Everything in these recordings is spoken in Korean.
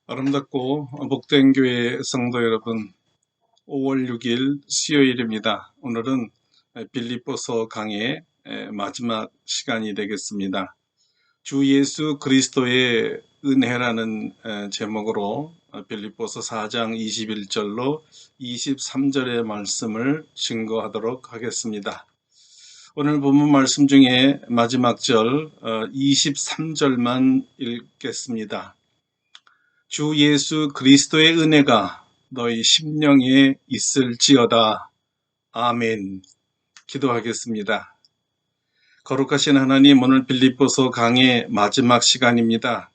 아름답고 복된 교회 성도 여러분, 5월 6일 수요일입니다. 오늘은 빌립보서 강의 마지막 시간이 되겠습니다. 주 예수 그리스도의 은혜라는 제목으로 빌립보서 4장 21절로 23절의 말씀을 증거하도록 하겠습니다. 오늘 본문 말씀 중에 마지막 절 23절만 읽겠습니다. 주 예수 그리스도의 은혜가 너희 심령에 있을지어다. 아멘. 기도하겠습니다. 거룩하신 하나님, 오늘 빌립보서 강의 마지막 시간입니다.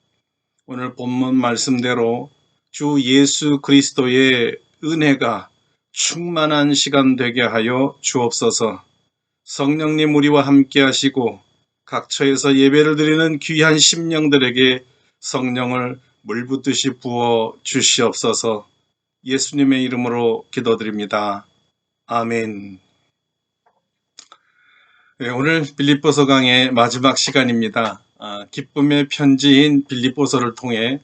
오늘 본문 말씀대로 주 예수 그리스도의 은혜가 충만한 시간 되게 하여 주옵소서. 성령님 우리와 함께 하시고 각 처에서 예배를 드리는 귀한 심령들에게 성령을 물붓듯이 부어 주시옵소서. 예수님의 이름으로 기도드립니다. 아멘. 오늘 빌립보서 강의 마지막 시간입니다. 기쁨의 편지인 빌립보서를 통해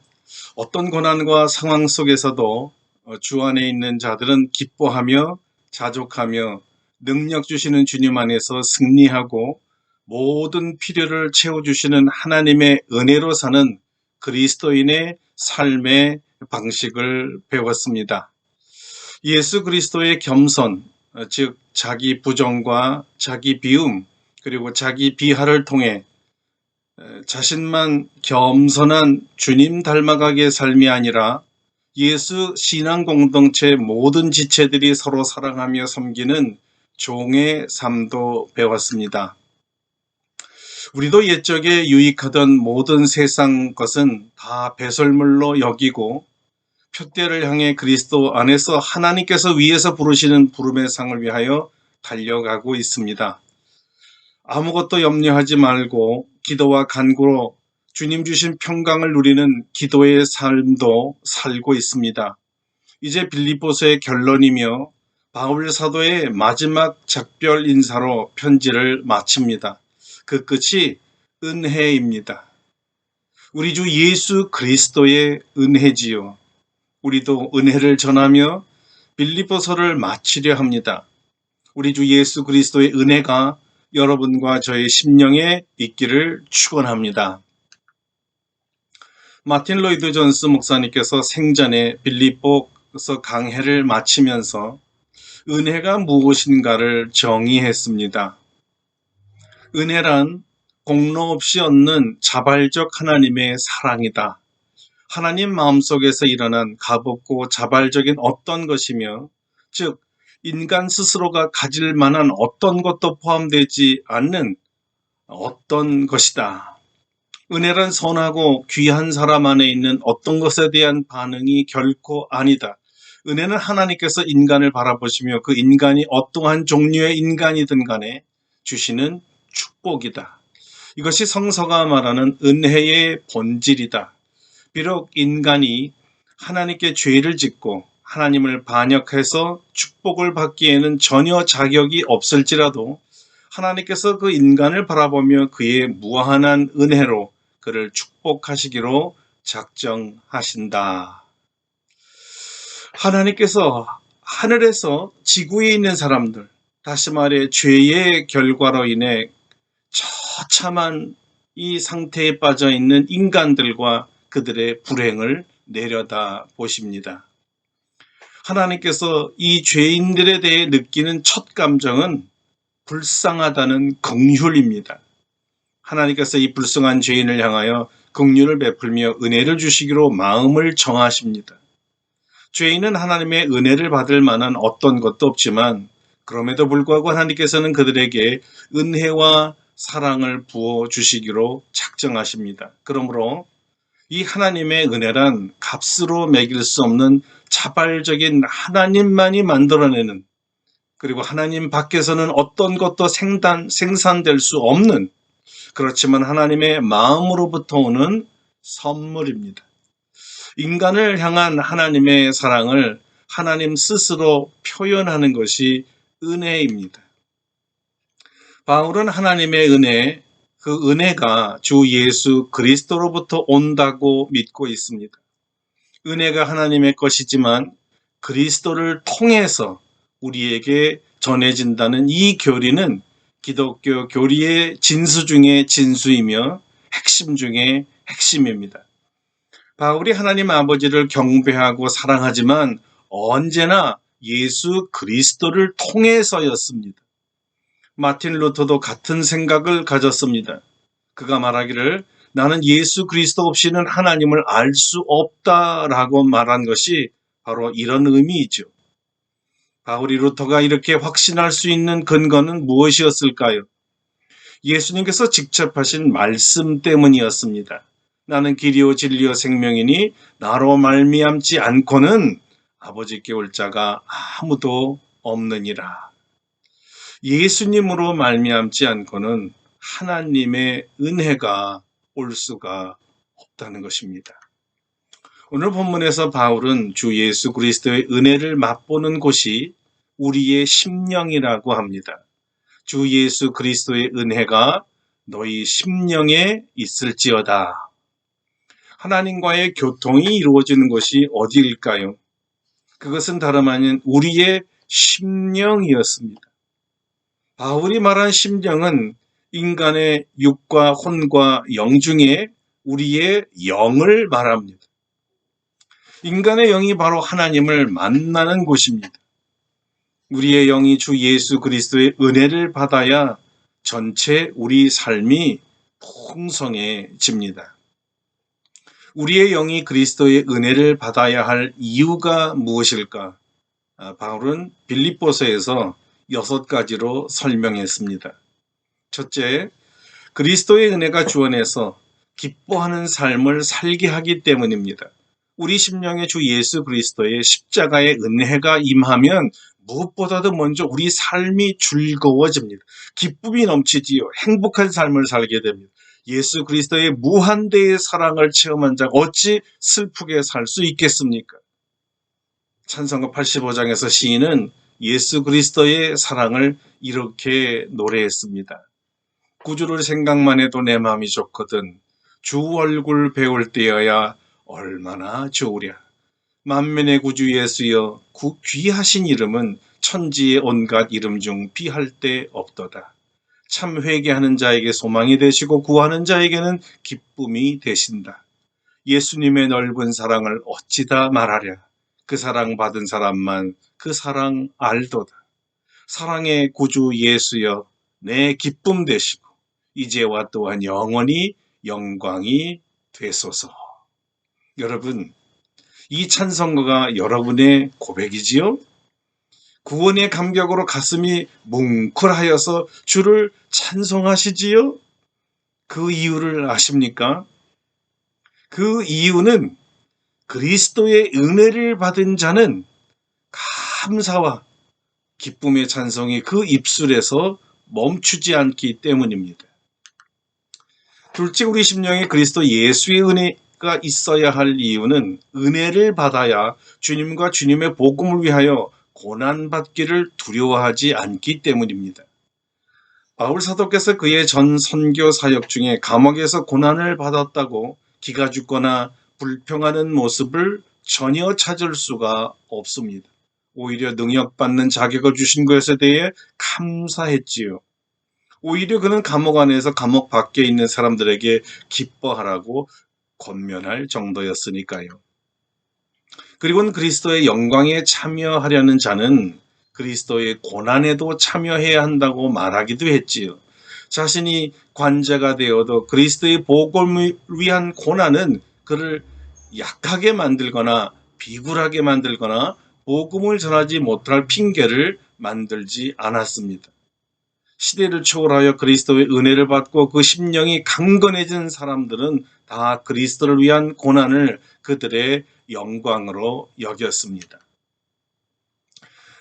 어떤 고난과 상황 속에서도 주 안에 있는 자들은 기뻐하며 자족하며 능력 주시는 주님 안에서 승리하고 모든 필요를 채워주시는 하나님의 은혜로 사는 그리스도인의 삶의 방식을 배웠습니다. 예수 그리스도의 겸손, 즉 자기 부정과 자기 비움 그리고 자기 비하를 통해 자신만 겸손한 주님 닮아가게 삶이 아니라 예수 신앙 공동체 모든 지체들이 서로 사랑하며 섬기는 종의 삶도 배웠습니다. 우리도 옛적에 유익하던 모든 세상 것은 다 배설물로 여기고 표대를 향해 그리스도 안에서 하나님께서 위에서 부르시는 부름의 상을 위하여 달려가고 있습니다. 아무것도 염려하지 말고 기도와 간구로 주님 주신 평강을 누리는 기도의 삶도 살고 있습니다. 이제 빌립보서의 결론이며 바울 사도의 마지막 작별 인사로 편지를 마칩니다. 그 끝이 은혜입니다. 우리 주 예수 그리스도의 은혜지요. 우리도 은혜를 전하며 빌립보서를 마치려 합니다. 우리 주 예수 그리스도의 은혜가 여러분과 저의 심령에 있기를 축원합니다. 마틴 로이드 존스 목사님께서 생전에 빌립보서 강해를 마치면서 은혜가 무엇인가를 정의했습니다. 은혜란 공로 없이 얻는 자발적 하나님의 사랑이다. 하나님 마음속에서 일어난 값없고 자발적인 어떤 것이며, 즉 인간 스스로가 가질 만한 어떤 것도 포함되지 않는 어떤 것이다. 은혜란 선하고 귀한 사람 안에 있는 어떤 것에 대한 반응이 결코 아니다. 은혜는 하나님께서 인간을 바라보시며 그 인간이 어떠한 종류의 인간이든 간에 주시는 축복이다. 이것이 성서가 말하는 은혜의 본질이다. 비록 인간이 하나님께 죄를 짓고 하나님을 반역해서 축복을 받기에는 전혀 자격이 없을지라도 하나님께서 그 인간을 바라보며 그의 무한한 은혜로 그를 축복하시기로 작정하신다. 하나님께서 하늘에서 지구에 있는 사람들, 다시 말해 죄의 결과로 인해 처참한 이 상태에 빠져 있는 인간들과 그들의 불행을 내려다 보십니다. 하나님께서 이 죄인들에 대해 느끼는 첫 감정은 불쌍하다는 긍휼입니다. 하나님께서 이 불쌍한 죄인을 향하여 긍휼을 베풀며 은혜를 주시기로 마음을 정하십니다. 죄인은 하나님의 은혜를 받을 만한 어떤 것도 없지만 그럼에도 불구하고 하나님께서는 그들에게 은혜와 사랑을 부어주시기로 작정하십니다. 그러므로 이 하나님의 은혜란 값으로 매길 수 없는 자발적인 하나님만이 만들어내는, 그리고 하나님 밖에서는 어떤 것도 생산될 수 없는, 그렇지만 하나님의 마음으로부터 오는 선물입니다. 인간을 향한 하나님의 사랑을 하나님 스스로 표현하는 것이 은혜입니다. 바울은 하나님의 은혜, 그 은혜가 주 예수 그리스도로부터 온다고 믿고 있습니다. 은혜가 하나님의 것이지만 그리스도를 통해서 우리에게 전해진다는 이 교리는 기독교 교리의 진수 중의 진수이며 핵심 중의 핵심입니다. 바울이 하나님 아버지를 경배하고 사랑하지만 언제나 예수 그리스도를 통해서였습니다. 마틴 루터도 같은 생각을 가졌습니다. 그가 말하기를 나는 예수 그리스도 없이는 하나님을 알 수 없다라고 말한 것이 바로 이런 의미이죠. 바울이 루터가 이렇게 확신할 수 있는 근거는 무엇이었을까요? 예수님께서 직접 하신 말씀 때문이었습니다. 나는 길이요 진리요 생명이니 나로 말미암지 않고는 아버지께 올 자가 아무도 없느니라. 예수님으로 말미암지 않고는 하나님의 은혜가 올 수가 없다는 것입니다. 오늘 본문에서 바울은 주 예수 그리스도의 은혜를 맛보는 곳이 우리의 심령이라고 합니다. 주 예수 그리스도의 은혜가 너희 심령에 있을지어다. 하나님과의 교통이 이루어지는 곳이 어디일까요? 그것은 다름 아닌 우리의 심령이었습니다. 바울이 말한 심령은 인간의 육과 혼과 영 중에 우리의 영을 말합니다. 인간의 영이 바로 하나님을 만나는 곳입니다. 우리의 영이 주 예수 그리스도의 은혜를 받아야 전체 우리 삶이 풍성해집니다. 우리의 영이 그리스도의 은혜를 받아야 할 이유가 무엇일까? 바울은 빌립보서에서 6가지로 설명했습니다. 첫째, 그리스도의 은혜가 주 안에서 기뻐하는 삶을 살게 하기 때문입니다. 우리 심령에 주 예수 그리스도의 십자가의 은혜가 임하면 무엇보다도 먼저 우리 삶이 즐거워집니다. 기쁨이 넘치지요. 행복한 삶을 살게 됩니다. 예수 그리스도의 무한대의 사랑을 체험한 자가 어찌 슬프게 살 수 있겠습니까? 찬송가 85장에서 시인은 예수 그리스도의 사랑을 이렇게 노래했습니다. 구주를 생각만 해도 내 마음이 좋거든. 주 얼굴 배울 때여야 얼마나 좋으랴. 만민의 구주 예수여, 귀하신 이름은 천지의 온갖 이름 중 비할 데 없도다. 참 회개하는 자에게 소망이 되시고 구하는 자에게는 기쁨이 되신다. 예수님의 넓은 사랑을 어찌다 말하랴. 그 사랑 받은 사람만 그 사랑 알도다. 사랑의 구주 예수여, 내 기쁨 되시고 이제와 또한 영원히 영광이 되소서. 여러분, 이 찬송가가 여러분의 고백이지요? 구원의 감격으로 가슴이 뭉클하여서 주를 찬송하시지요? 그 이유를 아십니까? 그 이유는 그리스도의 은혜를 받은 자는 감사와 기쁨의 찬송이 그 입술에서 멈추지 않기 때문입니다. 둘째, 우리 심령에 그리스도 예수의 은혜가 있어야 할 이유는 은혜를 받아야 주님과 주님의 복음을 위하여 고난받기를 두려워하지 않기 때문입니다. 바울 사도께서 그의 전 선교 사역 중에 감옥에서 고난을 받았다고 기가 죽거나 불평하는 모습을 전혀 찾을 수가 없습니다. 오히려 능력받는 자격을 주신 것에 대해 감사했지요. 오히려 그는 감옥 안에서 감옥 밖에 있는 사람들에게 기뻐하라고 권면할 정도였으니까요. 그리고는 그리스도의 영광에 참여하려는 자는 그리스도의 고난에도 참여해야 한다고 말하기도 했지요. 자신이 관자가 되어도 그리스도의 복음을 위한 고난은 그를 약하게 만들거나 비굴하게 만들거나 복음을 전하지 못할 핑계를 만들지 않았습니다. 시대를 초월하여 그리스도의 은혜를 받고 그 심령이 강건해진 사람들은 다 그리스도를 위한 고난을 그들의 영광으로 여겼습니다.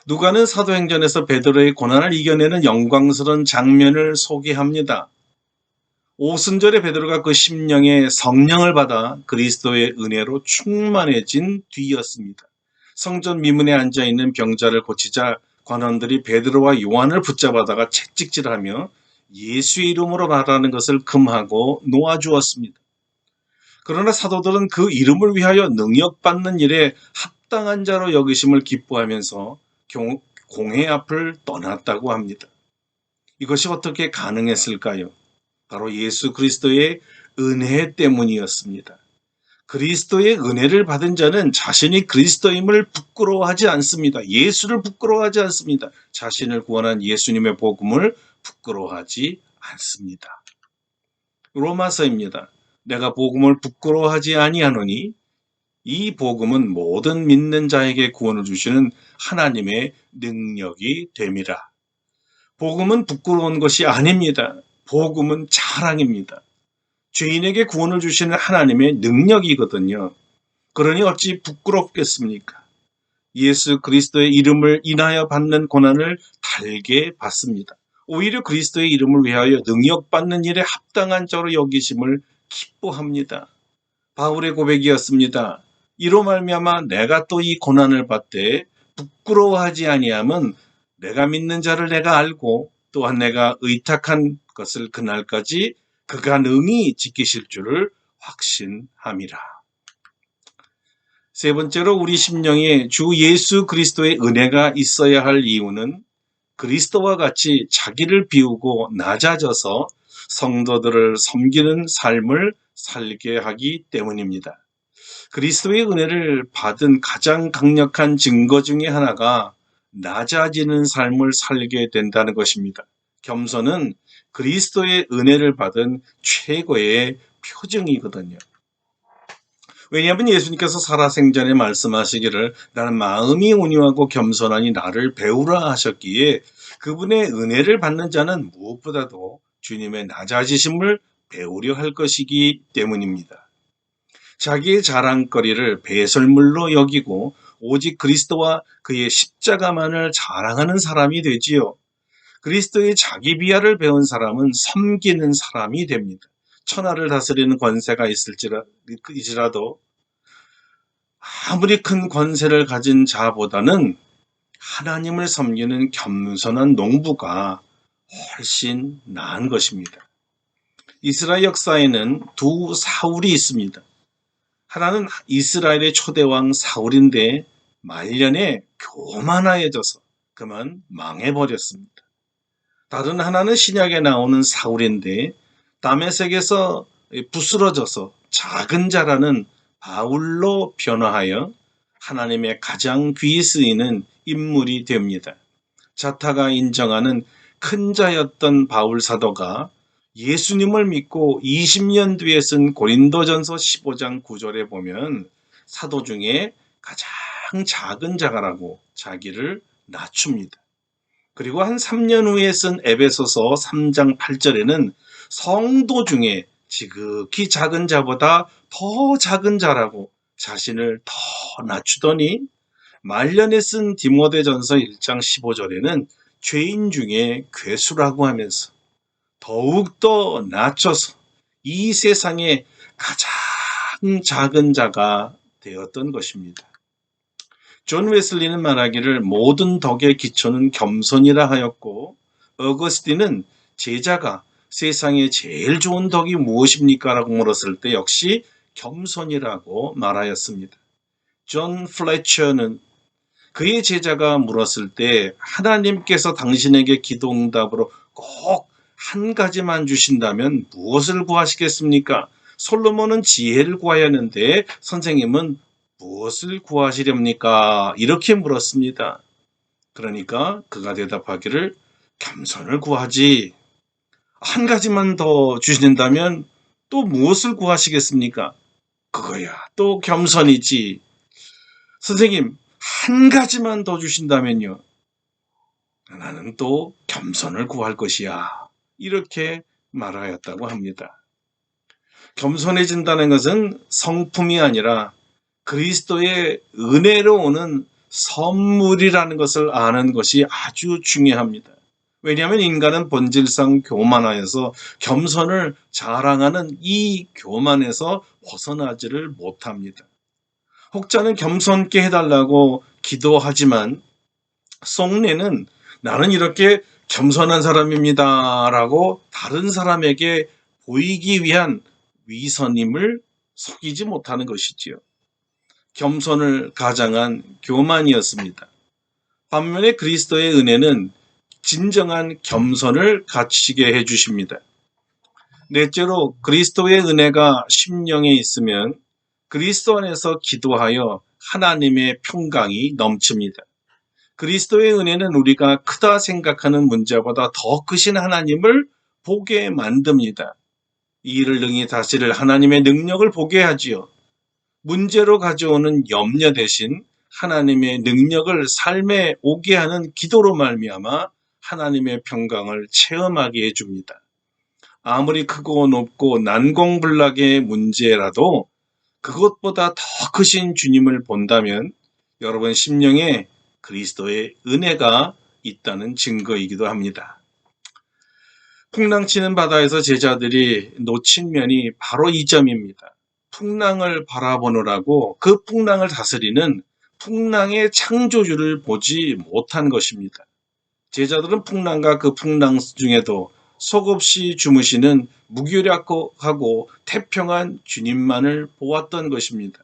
누가는 사도행전에서 베드로의 고난을 이겨내는 영광스러운 장면을 소개합니다. 오순절에 베드로가 그 심령의 성령을 받아 그리스도의 은혜로 충만해진 뒤였습니다. 성전 미문에 앉아있는 병자를 고치자 관원들이 베드로와 요한을 붙잡아다가 채찍질하며 예수의 이름으로 말하는 것을 금하고 놓아주었습니다. 그러나 사도들은 그 이름을 위하여 능력받는 일에 합당한 자로 여기심을 기뻐하면서 공회 앞을 떠났다고 합니다. 이것이 어떻게 가능했을까요? 바로 예수 그리스도의 은혜 때문이었습니다. 그리스도의 은혜를 받은 자는 자신이 그리스도임을 부끄러워하지 않습니다. 예수를 부끄러워하지 않습니다. 자신을 구원한 예수님의 복음을 부끄러워하지 않습니다. 로마서입니다. 내가 복음을 부끄러워하지 아니하노니 이 복음은 모든 믿는 자에게 구원을 주시는 하나님의 능력이 됨이라. 복음은 부끄러운 것이 아닙니다. 복음은 자랑입니다. 죄인에게 구원을 주시는 하나님의 능력이거든요. 그러니 어찌 부끄럽겠습니까? 예수 그리스도의 이름을 인하여 받는 고난을 달게 받습니다. 오히려 그리스도의 이름을 위하여 능력받는 일에 합당한 자로 여기심을 기뻐합니다. 바울의 고백이었습니다. 이로 말미암아 내가 또 이 고난을 받되 부끄러워하지 아니함은 내가 믿는 자를 내가 알고 또한 내가 의탁한 것을 그날까지 그가 능히 지키실 줄을 확신함이라. 세 번째로 우리 심령에 주 예수 그리스도의 은혜가 있어야 할 이유는 그리스도와 같이 자기를 비우고 낮아져서 성도들을 섬기는 삶을 살게 하기 때문입니다. 그리스도의 은혜를 받은 가장 강력한 증거 중에 하나가 낮아지는 삶을 살게 된다는 것입니다. 겸손은 그리스도의 은혜를 받은 최고의 표징이거든요. 왜냐하면 예수님께서 살아생전에 말씀하시기를 나는 마음이 온유하고 겸손하니 나를 배우라 하셨기에 그분의 은혜를 받는 자는 무엇보다도 주님의 낮아지심을 배우려 할 것이기 때문입니다. 자기의 자랑거리를 배설물로 여기고 오직 그리스도와 그의 십자가만을 자랑하는 사람이 되지요. 그리스도의 자기 비하를 배운 사람은 섬기는 사람이 됩니다. 천하를 다스리는 권세가 있을지라도 아무리 큰 권세를 가진 자보다는 하나님을 섬기는 겸손한 농부가 훨씬 나은 것입니다. 이스라엘 역사에는 두 사울이 있습니다. 하나는 이스라엘의 초대왕 사울인데 말년에 교만하여져서 그만 망해버렸습니다. 다른 하나는 신약에 나오는 사울인데 다메섹에서 부스러져서 작은 자라는 바울로 변화하여 하나님의 가장 귀히 쓰이는 인물이 됩니다. 자타가 인정하는 큰 자였던 바울 사도가 예수님을 믿고 20년 뒤에 쓴 고린도전서 15장 9절에 보면 사도 중에 가장 작은 자가라고 자기를 낮춥니다. 그리고 한 3년 후에 쓴 에베소서 3장 8절에는 성도 중에 지극히 작은 자보다 더 작은 자라고 자신을 더 낮추더니 말년에 쓴 디모데전서 1장 15절에는 죄인 중에 괴수라고 하면서 더욱더 낮춰서 이 세상에 가장 작은 자가 되었던 것입니다. 존 웨슬리는 말하기를 모든 덕의 기초는 겸손이라 하였고 어거스틴은 제자가 세상에 제일 좋은 덕이 무엇입니까? 라고 물었을 때 역시 겸손이라고 말하였습니다. 존 플래처는 그의 제자가 물었을 때 하나님께서 당신에게 기도응답으로 꼭 한 가지만 주신다면 무엇을 구하시겠습니까? 솔로몬은 지혜를 구해야 하는데 선생님은 무엇을 구하시렵니까? 이렇게 물었습니다. 그러니까 그가 대답하기를 겸손을 구하지. 한 가지만 더 주신다면 또 무엇을 구하시겠습니까? 그거야 또 겸손이지. 선생님 한 가지만 더 주신다면요. 나는 또 겸손을 구할 것이야. 이렇게 말하였다고 합니다. 겸손해진다는 것은 성품이 아니라 그리스도의 은혜로 오는 선물이라는 것을 아는 것이 아주 중요합니다. 왜냐하면 인간은 본질상 교만하여서 겸손을 자랑하는 이 교만에서 벗어나지를 못합니다. 혹자는 겸손케 해달라고 기도하지만 속내는 나는 이렇게 겸손한 사람입니다 라고 다른 사람에게 보이기 위한 위선임을 속이지 못하는 것이지요. 겸손을 가장한 교만이었습니다. 반면에 그리스도의 은혜는 진정한 겸손을 갖추게 해주십니다. 넷째로 그리스도의 은혜가 심령에 있으면 그리스도 안에서 기도하여 하나님의 평강이 넘칩니다. 그리스도의 은혜는 우리가 크다 생각하는 문제보다 더 크신 하나님을 보게 만듭니다. 이 일을 능히 다스릴 하나님의 능력을 보게 하지요. 문제로 가져오는 염려 대신 하나님의 능력을 삶에 오게 하는 기도로 말미암아 하나님의 평강을 체험하게 해줍니다. 아무리 크고 높고 난공불락의 문제라도 그것보다 더 크신 주님을 본다면 여러분 심령에 그리스도의 은혜가 있다는 증거이기도 합니다. 풍랑치는 바다에서 제자들이 놓친 면이 바로 이 점입니다. 풍랑을 바라보느라고 그 풍랑을 다스리는 풍랑의 창조주를 보지 못한 것입니다. 제자들은 풍랑과 그 풍랑 중에도 속없이 주무시는 무기력하고 태평한 주님만을 보았던 것입니다.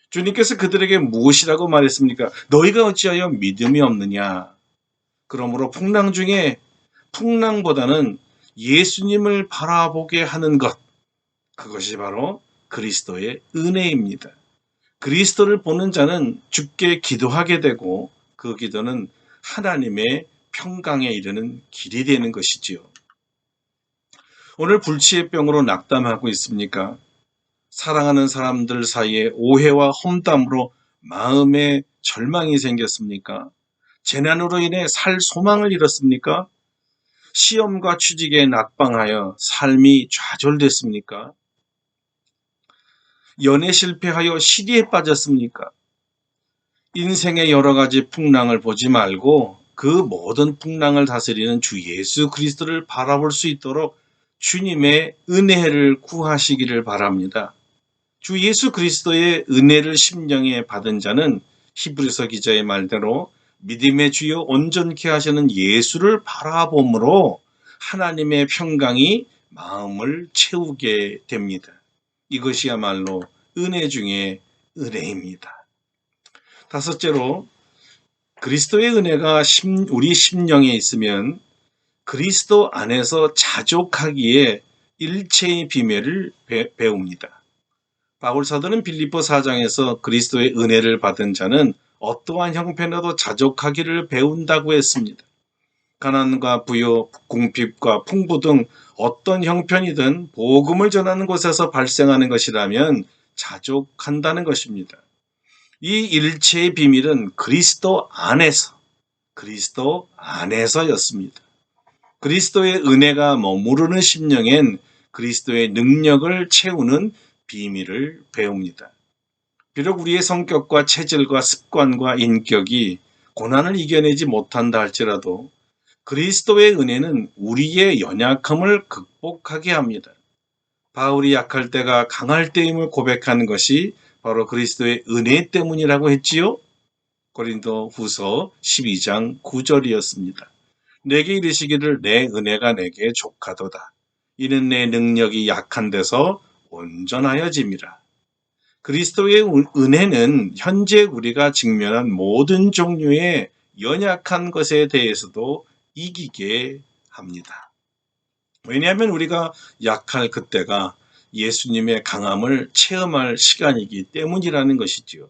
주님께서 그들에게 무엇이라고 말했습니까? 너희가 어찌하여 믿음이 없느냐? 그러므로 풍랑 중에 풍랑보다는 예수님을 바라보게 하는 것, 그것이 바로 그리스도의 은혜입니다. 그리스도를 보는 자는 주께 기도하게 되고 그 기도는 하나님의 평강에 이르는 길이 되는 것이지요. 오늘 불치의 병으로 낙담하고 있습니까? 사랑하는 사람들 사이에 오해와 험담으로 마음에 절망이 생겼습니까? 재난으로 인해 살 소망을 잃었습니까? 시험과 취직에 낙방하여 삶이 좌절됐습니까? 연애 실패하여 시리에 빠졌습니까? 인생의 여러 가지 풍랑을 보지 말고 그 모든 풍랑을 다스리는 주 예수 그리스도를 바라볼 수 있도록 주님의 은혜를 구하시기를 바랍니다. 주 예수 그리스도의 은혜를 심령에 받은 자는 히브리서 기자의 말대로 믿음의 주요 온전케 하시는 예수를 바라봄으로 하나님의 평강이 마음을 채우게 됩니다. 이것이야말로 은혜 중에 은혜입니다. 다섯째로 그리스도의 은혜가 우리 심령에 있으면 그리스도 안에서 자족하기에 일체의 비밀을 배웁니다. 바울 사도는 빌립보 4장에서 그리스도의 은혜를 받은 자는 어떠한 형편에도 자족하기를 배운다고 했습니다. 가난과 부요, 궁핍과 풍부 등 어떤 형편이든 복음을 전하는 곳에서 발생하는 것이라면 자족한다는 것입니다. 이 일체의 비밀은 그리스도 안에서였습니다. 그리스도의 은혜가 머무르는 심령엔 그리스도의 능력을 채우는 비밀을 배웁니다. 비록 우리의 성격과 체질과 습관과 인격이 고난을 이겨내지 못한다 할지라도 그리스도의 은혜는 우리의 연약함을 극복하게 합니다. 바울이 약할 때가 강할 때임을 고백하는 것이 바로 그리스도의 은혜 때문이라고 했지요. 고린도 후서 12장 9절이었습니다. 내게 이르시기를 내 은혜가 내게 족하도다. 이는 내 능력이 약한 데서 온전하여짐이라. 그리스도의 은혜는 현재 우리가 직면한 모든 종류의 연약한 것에 대해서도 이기게 합니다. 왜냐하면 우리가 약할 그때가 예수님의 강함을 체험할 시간이기 때문이라는 것이지요.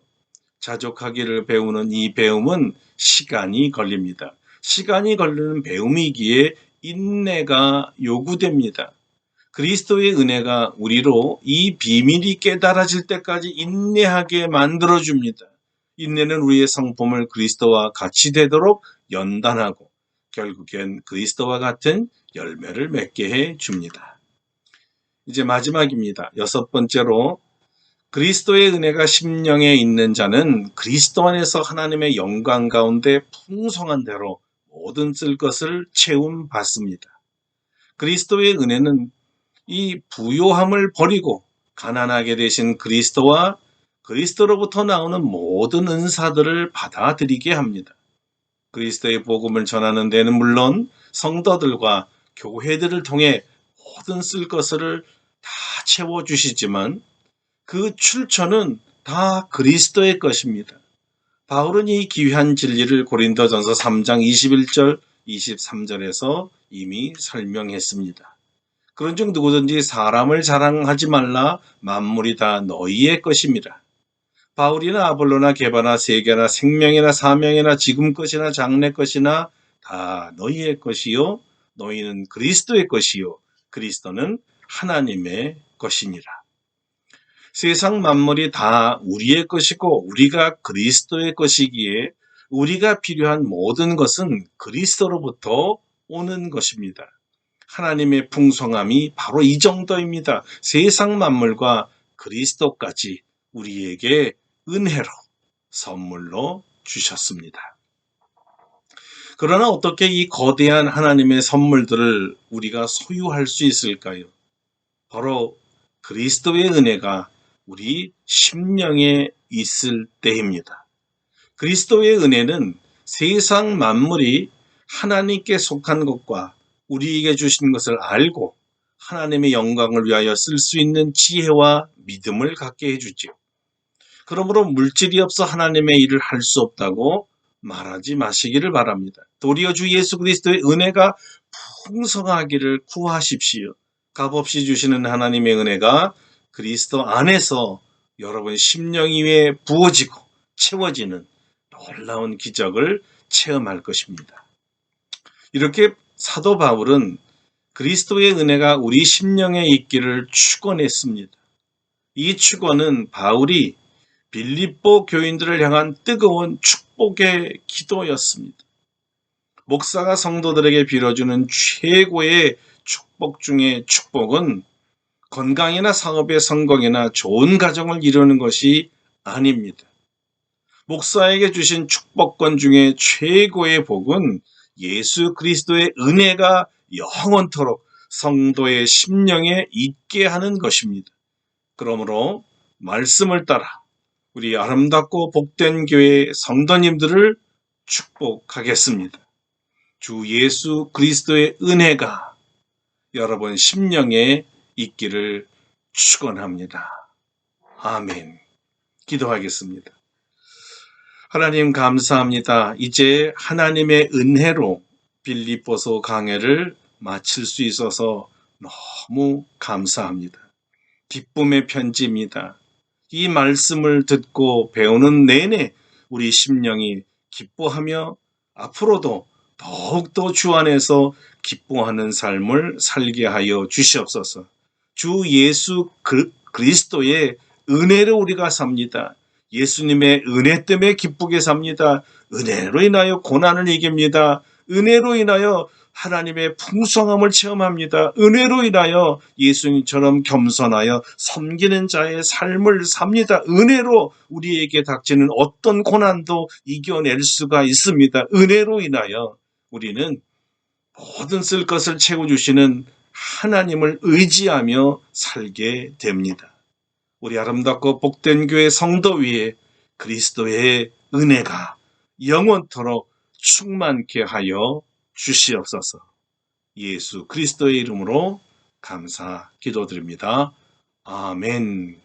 자족하기를 배우는 이 배움은 시간이 걸립니다. 시간이 걸리는 배움이기에 인내가 요구됩니다. 그리스도의 은혜가 우리로 이 비밀이 깨달아질 때까지 인내하게 만들어줍니다. 인내는 우리의 성품을 그리스도와 같이 되도록 연단하고 결국엔 그리스도와 같은 열매를 맺게 해줍니다. 이제 마지막입니다. 여섯 번째로 그리스도의 은혜가 심령에 있는 자는 그리스도 안에서 하나님의 영광 가운데 풍성한 대로 모든 쓸 것을 채움 받습니다. 그리스도의 은혜는 이 부요함을 버리고 가난하게 되신 그리스도와 그리스도로부터 나오는 모든 은사들을 받아들이게 합니다. 그리스도의 복음을 전하는 데는 물론 성도들과 교회들을 통해 모든 쓸 것을 다 채워주시지만 그 출처는 다 그리스도의 것입니다. 바울은 이 귀한 진리를 고린도전서 3장 21절, 23절에서 이미 설명했습니다. 그런즉 누구든지 사람을 자랑하지 말라. 만물이 다 너희의 것입니다. 바울이나 아볼로나 게바나 세계나 생명이나 사명이나 지금 것이나 장래 것이나 다 너희의 것이요 너희는 그리스도의 것이요 그리스도는 하나님의 것이니라. 세상 만물이 다 우리의 것이고 우리가 그리스도의 것이기에 우리가 필요한 모든 것은 그리스도로부터 오는 것입니다. 하나님의 풍성함이 바로 이 정도입니다. 세상 만물과 그리스도까지 우리에게 은혜로 선물로 주셨습니다. 그러나 어떻게 이 거대한 하나님의 선물들을 우리가 소유할 수 있을까요? 바로 그리스도의 은혜가 우리 심령에 있을 때입니다. 그리스도의 은혜는 세상 만물이 하나님께 속한 것과 우리에게 주신 것을 알고 하나님의 영광을 위하여 쓸 수 있는 지혜와 믿음을 갖게 해주지요. 그러므로 물질이 없어 하나님의 일을 할 수 없다고 말하지 마시기를 바랍니다. 도리어 주 예수 그리스도의 은혜가 풍성하기를 구하십시오. 값없이 주시는 하나님의 은혜가 그리스도 안에서 여러분 심령 위에 부어지고 채워지는 놀라운 기적을 체험할 것입니다. 이렇게 사도 바울은 그리스도의 은혜가 우리 심령에 있기를 축원했습니다. 이 축원은 바울이 빌립보 교인들을 향한 뜨거운 축복의 기도였습니다. 목사가 성도들에게 빌어주는 최고의 축복 중의 축복은 건강이나 사업의 성공이나 좋은 가정을 이루는 것이 아닙니다. 목사에게 주신 축복권 중에 최고의 복은 예수 그리스도의 은혜가 영원토록 성도의 심령에 있게 하는 것입니다. 그러므로 말씀을 따라 우리 아름답고 복된 교회 성도님들을 축복하겠습니다. 주 예수 그리스도의 은혜가 여러분 심령에 있기를 축원합니다. 아멘. 기도하겠습니다. 하나님 감사합니다. 이제 하나님의 은혜로 빌립보서 강해를 마칠 수 있어서 너무 감사합니다. 기쁨의 편지입니다. 이 말씀을 듣고 배우는 내내 우리 심령이 기뻐하며 앞으로도 더욱더 주 안에서 기뻐하는 삶을 살게 하여 주시옵소서. 주 예수 그리스도의 은혜로 우리가 삽니다. 예수님의 은혜 때문에 기쁘게 삽니다. 은혜로 인하여 고난을 이깁니다. 은혜로 인하여 하나님의 풍성함을 체험합니다. 은혜로 인하여 예수님처럼 겸손하여 섬기는 자의 삶을 삽니다. 은혜로 우리에게 닥치는 어떤 고난도 이겨낼 수가 있습니다. 은혜로 인하여 우리는 모든 쓸 것을 채워주시는 하나님을 의지하며 살게 됩니다. 우리 아름답고 복된 교회 성도 위에 그리스도의 은혜가 영원토록 충만케 하여 주시옵소서. 예수 그리스도의 이름으로 감사 기도드립니다. 아멘.